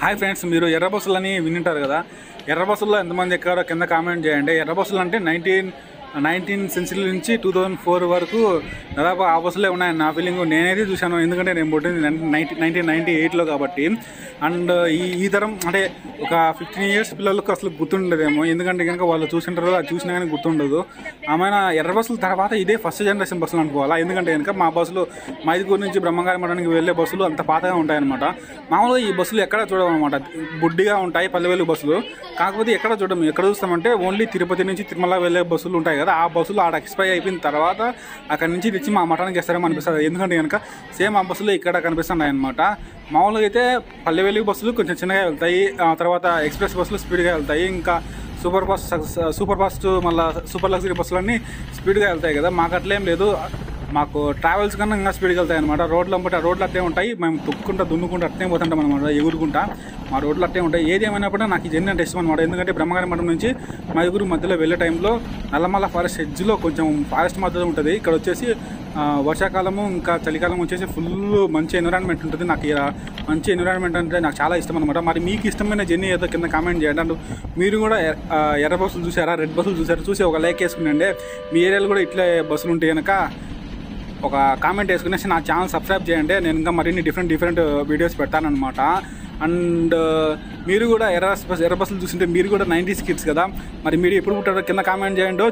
Hi friends, మీరు ఎర్ర బస్సులని వింటారు కదా. ఎర్ర బస్సుల్లో ఎంతమంది ఎక్కారో కింద కామెంట్ చేయండి. ఎర్ర బస్సులు అంటే 19th సెంచరీ నుంచి 2004 వరకు దాదాపు ఆ బస్సులే ఉన్నాయని నా ఫీలింగ్. నేనైతే చూశాను, ఎందుకంటే నేను పుట్టింది 1998లో కాబట్టి. అండ్ ఈ తరం అంటే ఒక 15 years పిల్లలకు అసలు గుర్తుండదేమో, ఎందుకంటే కనుక వాళ్ళు చూసింటారు, అది చూసినా కానీ గుర్తుండదు. ఆమెన ఎర్ర బస్సుల తర్వాత ఇదే ఫస్ట్ జనరేషన్ బస్సులు అనుకోవాలా. ఎందుకంటే కనుక మా బస్సులు మైదుగూరు నుంచి బ్రహ్మంగారి మఠానికి వెళ్ళే బస్సులు అంత పాతగా ఉంటాయన్నమాట. మామూలుగా ఈ బస్సులు ఎక్కడ చూడమన్నమాట, బుడ్డిగా ఉంటాయి పల్లెవేలు బస్సులు. కాకపోతే ఎక్కడ చూడము, ఎక్కడ చూస్తామంటే ఓన్లీ తిరుపతి నుంచి తిరుమల వెళ్ళే బస్సులు ఉంటాయి కదా, ఆ బస్సులు ఆడ ఎక్స్పైర్ అయిపోయిన తర్వాత అక్కడి నుంచి తెచ్చి మా మఠానికి వేస్తారేమో అనిపిస్తుంది. ఎందుకంటే కనుక సేమ్ ఆ బస్సులు ఇక్కడ కనిపిస్తున్నాయి అనమాట. మామూలుగా అయితే పల్లెవేలి బస్సులు కొంచెం చిన్నగా వెళ్తాయి, తర్వాత ఎక్స్ప్రెస్ బస్సులు స్పీడ్గా వెళ్తాయి, ఇంకా సూపర్ ఫాస్ట్ మళ్ళీ సూపర్ లగ్జరీ బస్సులన్నీ స్పీడ్గా వెళ్తాయి కదా. మాకు అట్లేం లేదు, మాకు ట్రావెల్స్ కన్నా ఇంకా స్పీడ్గా వెళ్తాయి అనమాట. రోడ్లు అట్లే ఉంటాయి, మేము దున్నుకుంటూ అట్లే పోతుంటాం అనమాట, ఎగురుకుంటా. మా రోడ్లు అట్లే ఉంటాయి. ఏది ఏమైనప్పుడు నాకు ఈ జర్నీ అంటే ఇష్టం అనమాట. ఎందుకంటే బ్రహ్మంగారి మఠం నుంచి మైదుగురు మధ్యలో వెళ్ళే టైంలో నల్లమల్ల ఫారెస్ట్ ఎడ్జ్లో కొంచెం ఫారెస్ట్ మధ్యలో ఉంటుంది. ఇక్కడ వచ్చేసి వర్షాకాలము ఇంకా చలికాలం వచ్చేసి ఫుల్ మంచి ఎన్విరాన్మెంట్ ఉంటుంది. నాకు మంచి ఎన్విరాన్మెంట్ అంటే నాకు చాలా ఇష్టం అనమాట. మరి మీకు ఇష్టమైన జర్నీ ఏదో కింద కామెంట్ చేయండి. అండ్ మీరు కూడా ఎర్ర బస్సులు చూసారా, రెడ్ బస్సులు చూసారా, చూసి ఒక లైక్ వేసుకునండి. మీ ఏరియాలో కూడా ఇట్లే బస్సులు ఉంటే కనుక ఒక కామెంట్ వేసుకునేసి నా ఛానల్ సబ్స్క్రైబ్ చేయండి. నేను ఇంకా మరిన్ని డిఫరెంట్ వీడియోస్ పెడతానమాట. అండ్ మీరు కూడా ఎర్ర బస్సులు చూసింటే మీరు కూడా 90s కిడ్స్ కదా, మరి మీరు ఎప్పుడు పుట్టారో కింద కామెంట్ చేయండి.